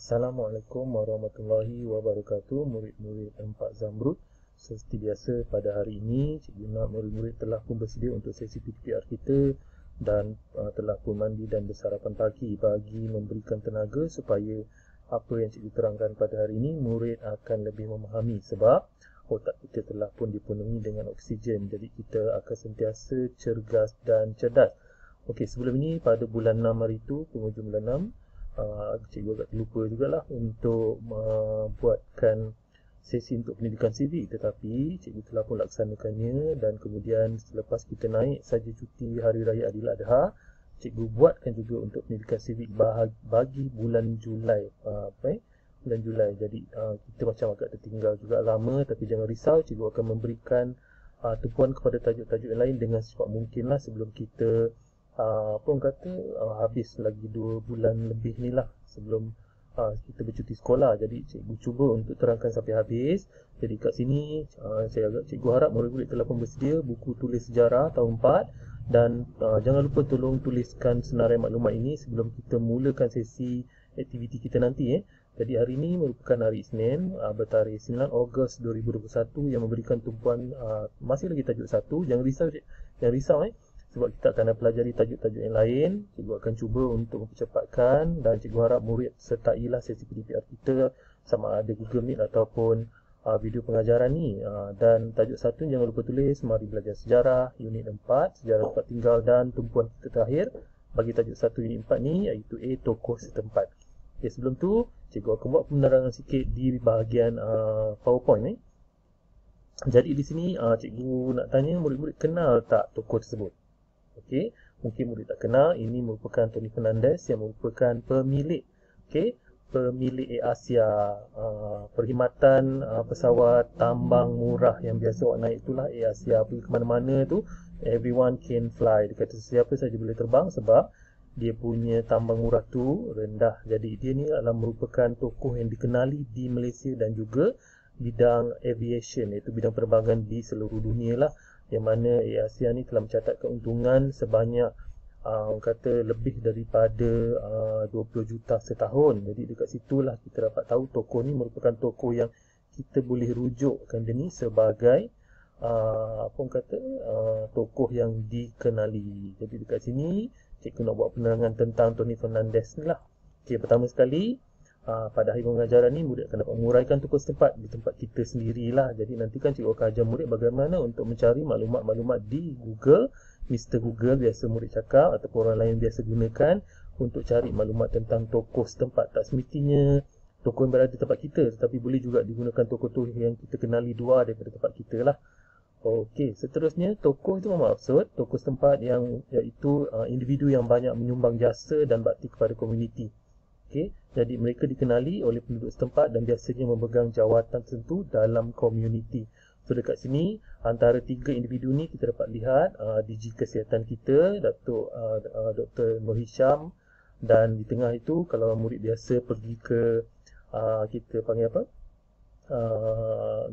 Assalamualaikum warahmatullahi wabarakatuh. Murid-murid 4 Zamrud. Seperti biasa pada hari ini, Cikgu nak murid-murid telah pun bersedia untuk sesi PTPR kita dan telah pun mandi dan bersarapan pagi bagi memberikan tenaga supaya apa yang Cikgu terangkan pada hari ini murid akan lebih memahami sebab otak kita telah pun dipenuhi dengan oksigen. Jadi kita akan sentiasa cergas dan cerdas. Okey, sebelum ini pada bulan 6 hari itu, penghujung bulan 6, cikgu agak terlupa jugalah untuk buatkan sesi untuk pendidikan sivik, tetapi cikgu telah pun laksanakannya dan kemudian selepas kita naik saja cuti Hari Raya Aidiladha, cikgu buatkan juga untuk pendidikan sivik bagi bulan Julai. Bulan Julai. Jadi kita macam agak tertinggal juga lama, tapi jangan risau, cikgu akan memberikan tumpuan kepada tajuk-tajuk yang lain dengan secepat mungkinlah sebelum kita habis lagi 2 bulan lebih ni lah sebelum kita bercuti sekolah. Jadi cikgu cuba untuk terangkan sampai habis. Jadi kat sini cikgu harap murid-murid telah pun bersedia buku tulis sejarah tahun 4 dan jangan lupa tolong tuliskan senarai maklumat ini sebelum kita mulakan sesi aktiviti kita nanti. Jadi hari ini merupakan hari Isnin bertarikh 9 Ogos 2021 yang memberikan tumpuan masih lagi tajuk 1. Jangan risau sebab kita akan pelajari tajuk-tajuk yang lain. Cikgu akan cuba untuk mempercepatkan dan cikgu harap murid sertailah sesi PTPR kita sama ada Google Meet ataupun video pengajaran ni. Dan tajuk 1 jangan lupa tulis mari belajar sejarah unit 4, sejarah tempat tinggal, dan tumpuan kita terakhir bagi tajuk 1 unit 4 ni iaitu A, tokoh setempat. Okay, sebelum tu cikgu akan buat penerangan sikit di bahagian PowerPoint. Jadi di sini cikgu nak tanya murid-murid kenal tak tokoh tersebut. Okey, mungkin murid tak kenal, ini merupakan Tony Fernandez yang merupakan pemilik pemilik Air-Asia, perkhidmatan pesawat tambang murah yang biasa awak naik itulah Air-Asia. Pergi ke mana-mana tu everyone can fly, dia kata siapa saja boleh terbang sebab dia punya tambang murah tu rendah. Jadi dia ni adalah merupakan tokoh yang dikenali di Malaysia dan juga bidang aviation, iaitu bidang penerbangan di seluruh dunia lah, yang mana Air-Asia ni telah mencatat keuntungan sebanyak lebih daripada 20 juta setahun. Jadi dekat situlah kita dapat tahu tokoh ni merupakan tokoh yang kita boleh rujukkan dia ni sebagai tokoh yang dikenali. Jadi dekat sini cikgu nak buat penerangan tentang Tony Fernandez ni lah. Okey, pertama sekali pada hari pengajaran ni murid akan dapat menguraikan tokoh setempat di tempat kita sendirilah. Jadi nanti kan cikgu akan ajar murid bagaimana untuk mencari maklumat-maklumat di Google. Mr. Google biasa murid cakap ataupun orang lain biasa gunakan untuk cari maklumat tentang tokoh setempat. Tak semestinya tokoh yang berada di tempat kita, tetapi boleh juga digunakan tokoh-tokoh yang kita kenali luar daripada tempat kita lah. Okey, seterusnya tokoh itu bermaksud tokoh setempat yang iaitu individu yang banyak menyumbang jasa dan bakti kepada komuniti. Okey, jadi mereka dikenali oleh penduduk setempat dan biasanya memegang jawatan tertentu dalam komuniti. So dekat sini antara 3 individu ni kita dapat lihat DG Kesihatan kita, Dr. Nur Hisham, dan di tengah itu kalau murid biasa pergi ke kita panggil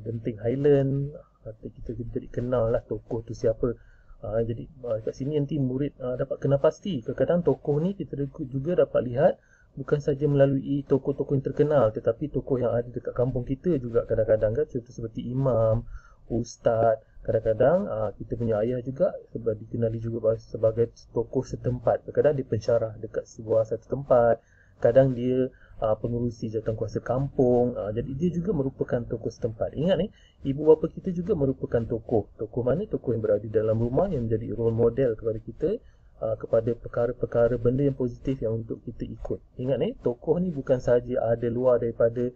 Genting Highland, kita jadi kenal lah tokoh tu siapa. Jadi kat sini nanti murid dapat kenal pasti. Kadang-kadang tokoh ni kita juga dapat lihat bukan saja melalui tokoh-tokoh yang terkenal, tetapi tokoh yang ada dekat kampung kita juga kadang-kadang kan, contoh seperti imam, ustaz. Kadang-kadang kita punya ayah juga sebab dikenali juga sebagai tokoh setempat. Kadang-kadang dia pensyarah dekat sebuah satu tempat, kadang dia pengurusi jawatankuasa kampung. Jadi dia juga merupakan tokoh setempat. Ingat ibu bapa kita juga merupakan tokoh. Tokoh mana? Tokoh yang berada dalam rumah yang menjadi role model kepada kita, kepada perkara-perkara benda yang positif yang untuk kita ikut. Ingat tokoh ni bukan saja ada luar daripada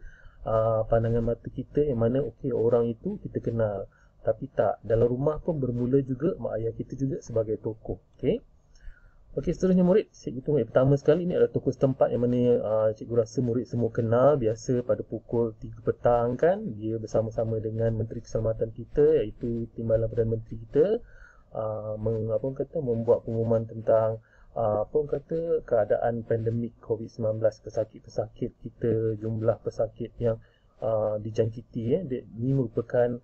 pandangan mata kita yang mana orang itu kita kenal, tapi tak, dalam rumah pun bermula juga mak ayah kita juga sebagai tokoh. Okey, seterusnya murid, cikgu tunggu yang pertama sekali ni adalah tokoh setempat yang mana cikgu rasa murid semua kenal. Biasa pada pukul 3 petang kan, dia bersama-sama dengan Menteri Keselamatan kita iaitu Timbalan Perdana Menteri kita membuat pengumuman tentang keadaan pandemik COVID-19, pesakit-pesakit kita, jumlah pesakit yang dijangkiti. Ini merupakan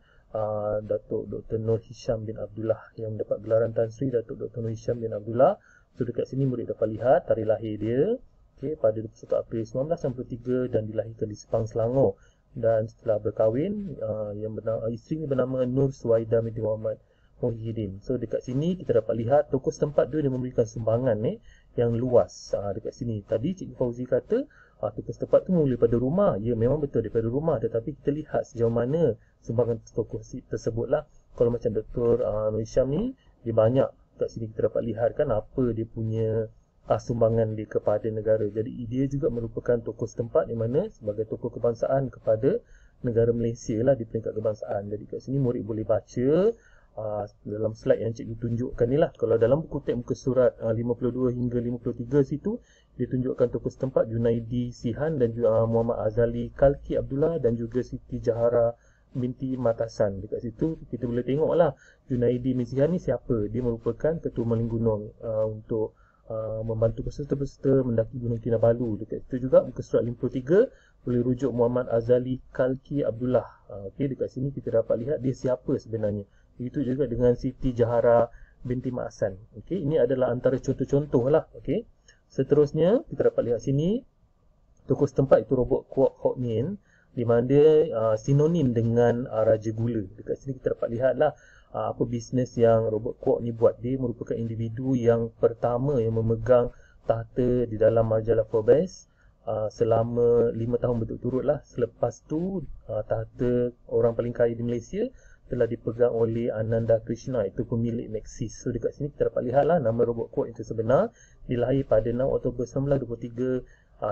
Datuk Dr. Nur Hisham bin Abdullah yang mendapat gelaran Tan Sri Datuk Dr. Nur Hisham bin Abdullah. So dekat sini murid dapat lihat tarikh lahir dia, Okey, pada 21 April 1963 dan dilahirkan di Sepang, Selangor. Dan setelah berkahwin, isteri ni bernama Nur Suwaida binti Muhammad Muhyiddin. So dekat sini kita dapat lihat tokoh setempat dia memberikan sumbangan yang luas. Dekat sini tadi Cikgu Fauzi kata tokoh setempat tu mula daripada rumah. Ya, memang betul daripada rumah, tetapi kita lihat sejauh mana sumbangan tokoh tersebut lah. Kalau macam Dr. Nur Hisham ni, dia banyak kat sini kita dapat lihat kan apa dia punya sumbangan dia kepada negara. Jadi dia juga merupakan tokoh setempat di mana sebagai tokoh kebangsaan kepada negara Malaysia lah di peringkat kebangsaan. Jadi kat sini murid boleh baca dalam slide yang cikgu tunjukkan ni lah. Kalau dalam buku teks muka surat 52 hingga 53 situ, dia tunjukkan tokoh setempat Junaidi Sihan dan juga Muhammad Azali Kalki Abdullah dan juga Siti Jahara binti Matasan. Dekat situ kita boleh tengok lah Junaidi Sihan ni siapa. Dia merupakan ketua Maling Gunung untuk membantu peserta-peserta mendaki Gunung Kinabalu. Dekat situ juga muka surat 53 boleh rujuk Muhammad Azali Kalki Abdullah. Okey, dekat sini kita dapat lihat dia siapa sebenarnya. Begitu juga dengan Siti Jahara binti Ma'asan. Okey, ini adalah antara contoh-contoh lah. Okey. Seterusnya kita dapat lihat sini tokoh setempat itu Robert Kwok Hok Nien, di mana sinonim dengan Raja Gula. Dekat sini kita dapat lihatlah apa bisnes yang Robert Kwok ni buat. Dia merupakan individu yang pertama yang memegang tahta di dalam majalah Forbes selama 5 tahun berturut-turut lah. Selepas tu tahta orang paling kaya di Malaysia telah dipegang oleh Ananda Krishna, itu pemilik Maxis. So dekat sini kita dapat lihatlah nama Robert Kwok itu sebenar. Dilahir pada 6 Oktober 1923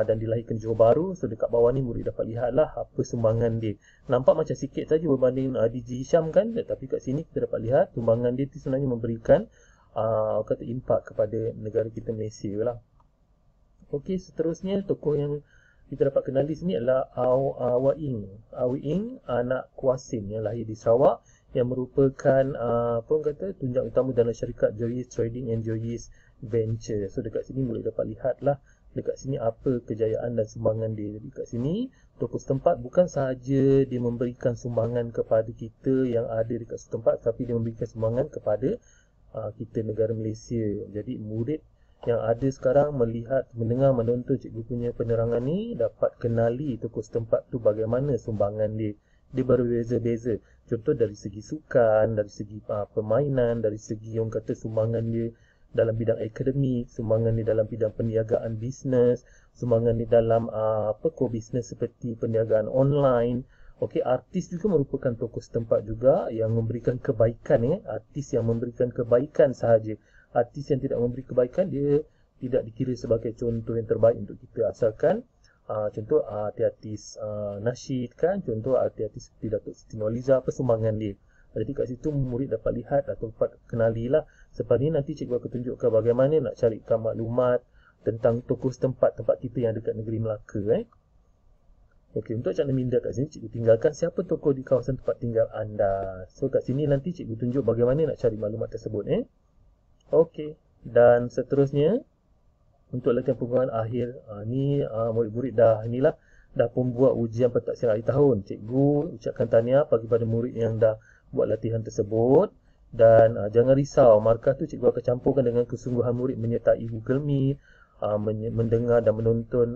dan dilahirkan Johor Bahru. So dekat bawah ni murid dapat lihatlah apa sumbangan dia. Nampak macam sikit saja berbanding DJ Hisham kan, tapi kat sini kita dapat lihat sumbangan dia tu sebenarnya memberikan kata impak kepada negara kita Malaysia lah. Okey, seterusnya tokoh yang kita dapat kenali sini adalah Awa Ing. Awa Ing, anak Kuasin yang lahir di Sarawak, yang merupakan tunjang utama dalam syarikat Joyce Trading and Joyce Venture. So dekat sini boleh dapat lihatlah dekat sini apa kejayaan dan sumbangan dia. Jadi kat sini tokoh setempat bukan sahaja dia memberikan sumbangan kepada kita yang ada dekat setempat, tapi dia memberikan sumbangan kepada kita negara Malaysia. Jadi murid yang ada sekarang melihat, mendengar, menonton cikgu punya penerangan ni dapat kenali tokoh setempat tu bagaimana sumbangan dia. Dia berbeza-beza. Contoh dari segi sukan, dari segi permainan, dari segi orang kata sumbangan dia dalam bidang akademik, sumbangan dia dalam bidang perniagaan bisnes, sumbangan dia dalam core bisnes seperti perniagaan online. Okey, artis juga merupakan tokoh setempat juga yang memberikan kebaikan. Artis yang memberikan kebaikan sahaja. Artis yang tidak memberi kebaikan, dia tidak dikira sebagai contoh yang terbaik untuk kita. Asalkan contoh artis nasyid kan, contoh artis seperti Datuk Siti Nurhaliza, apa sumbangan dia. Jadi kat situ murid dapat lihat atau dapat kenalilah. Sebab ni nanti cikgu akan tunjukkan bagaimana nak carikan maklumat tentang tokoh setempat tempat kita yang dekat negeri Melaka. Okey, untuk cara minda kat sini cikgu tinggalkan siapa tokoh di kawasan tempat tinggal anda. So kat sini nanti cikgu tunjuk bagaimana nak cari maklumat tersebut. Okey, dan seterusnya untuk latihan pengumuman akhir, ni murid-murid dah pun buat ujian pentaksiran akhir tahun. Cikgu ucapkan tahniah bagi pada murid yang dah buat latihan tersebut. Dan jangan risau, markah tu cikgu akan campurkan dengan kesungguhan murid menyertai Google Meet, mendengar dan menonton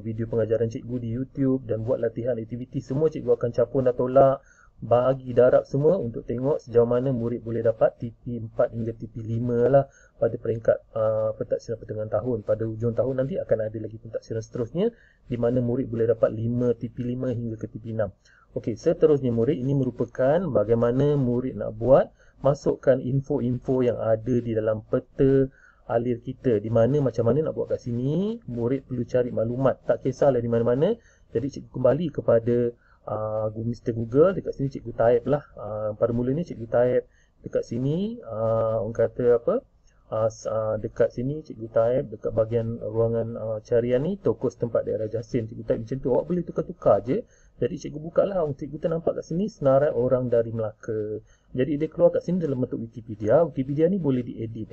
video pengajaran cikgu di YouTube dan buat latihan aktiviti. Semua cikgu akan campur dan tolak, bagi darab semua untuk tengok sejauh mana murid boleh dapat TP4 hingga TP5 lah pada peringkat pentaksiran pertengahan tahun. Pada hujung tahun nanti akan ada lagi pentaksiran seterusnya di mana murid boleh dapat 5 TP5 hingga ke TP6. Okey, seterusnya murid, ini merupakan bagaimana murid nak buat masukkan info-info yang ada di dalam peta alir kita, di mana macam mana nak buat kat sini. Murid perlu cari maklumat, tak kisahlah di mana-mana. Jadi cikgu kembali kepada Mr. Google. Dekat sini cikgu type lah. Pada mulanya cikgu type dekat sini, orang kata apa, dekat sini cikgu type dekat bahagian ruangan carian ni tokoh setempat daerah Jasin. Cikgu type macam tu, awak boleh tukar-tukar je. Jadi cikgu buka lah, cikgu nampak kat sini senarai orang dari Melaka. Jadi dia keluar kat sini dalam bentuk Wikipedia. Wikipedia ni boleh diedit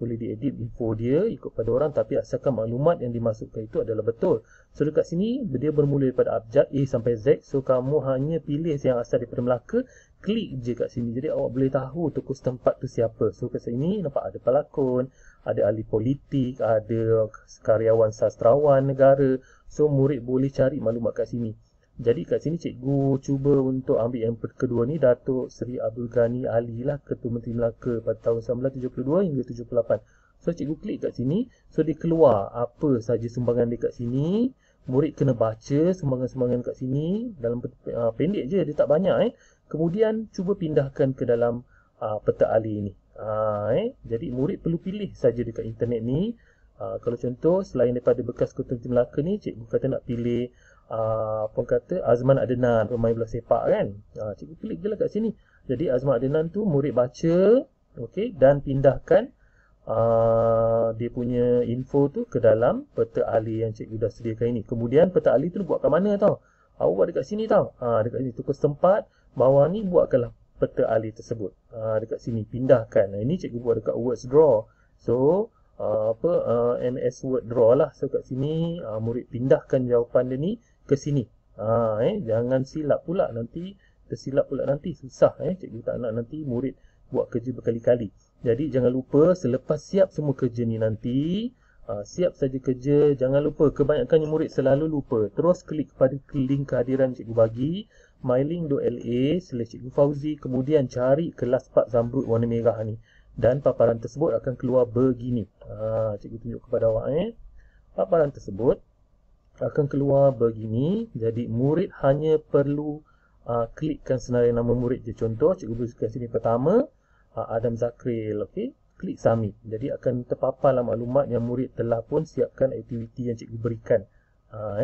boleh diedit info dia ikut pada orang, tapi asalkan maklumat yang dimasukkan itu adalah betul. So dekat sini dia bermula daripada abjad A sampai Z. So kamu hanya pilih yang asal daripada Melaka, klik je kat sini. Jadi awak boleh tahu tokoh setempat tu siapa. So kat sini nampak ada pelakon, ada ahli politik, ada karyawan sastrawan negara. So murid boleh cari maklumat kat sini. Jadi kat sini cikgu cuba untuk ambil yang kedua ni, Datuk Seri Abdul Ghani Ali lah, Ketua Menteri Melaka pada tahun 1972 hingga 78. So cikgu klik kat sini, so dia keluar apa saja sumbangan dia kat sini. Murid kena baca sumbangan-sumbangan kat sini dalam pendek je, dia tak banyak Kemudian cuba pindahkan ke dalam peta alih ni. Jadi murid perlu pilih saja dekat internet ni. Kalau contoh selain daripada bekas Ketua Menteri Melaka ni, cikgu kata nak pilih Azman Adenan, pemain bola sepak kan. Cikgu klik je lah kat sini. Jadi Azman Adenan tu murid baca, okey, dan pindahkan dia punya info tu ke dalam peta alih yang cikgu dah sediakan ini. Kemudian peta alih tu buat kat mana tau? Awak buat dekat sini tau. Dekat sini tukus tempat, bawah ni buatkanlah peta alih tersebut. Dekat sini pindahkan. Ini cikgu buat dekat Words Draw. So MS Word Draw lah. So kat sini murid pindahkan jawapan dia ni ke sini. Jangan silap pula nanti, tersilap pula nanti susah. Cikgu tak nak nanti murid buat kerja berkali-kali. Jadi jangan lupa selepas siap semua kerja ni nanti, siap saja kerja, jangan lupa, kebanyakannya murid selalu lupa. Terus klik kepada link kehadiran cikgu bagi, mylink.la/cikgu Fauzi, kemudian cari kelas Pak Zamrud warna merah ni. Dan paparan tersebut akan keluar begini. Cikgu tunjuk kepada awak paparan tersebut akan keluar begini. Jadi murid hanya perlu klikkan senarai nama murid je. Contoh cikgu berikan sini pertama Adam Zakril, okey, klik submit. Jadi akan terpaparlah maklumat yang murid telah pun siapkan aktiviti yang cikgu berikan.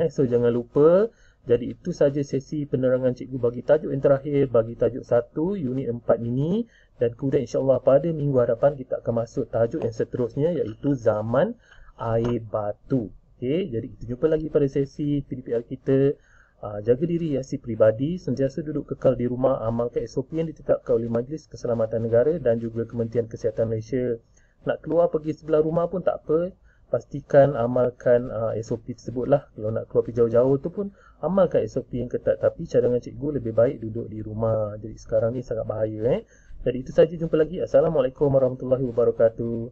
So jangan lupa. Jadi itu saja sesi penerangan cikgu bagi tajuk yang terakhir, bagi tajuk 1 unit 4 ini. Dan kemudian insya-Allah pada minggu hadapan kita akan masuk tajuk yang seterusnya, iaitu zaman air batu. Okey, jadi kita jumpa lagi pada sesi PDPR kita. Jaga diri, hiasi peribadi, sentiasa duduk kekal di rumah, amalkan SOP yang ditetapkan oleh Majlis Keselamatan Negara dan juga Kementerian Kesihatan Malaysia. Nak keluar pergi sebelah rumah pun tak apa, pastikan amalkan SOP tersebut lah. Kalau nak keluar pergi jauh-jauh tu pun amalkan SOP yang ketat. Tapi cadangan cikgu lebih baik duduk di rumah. Jadi sekarang ni sangat bahaya. Jadi itu saja, jumpa lagi. Assalamualaikum warahmatullahi wabarakatuh.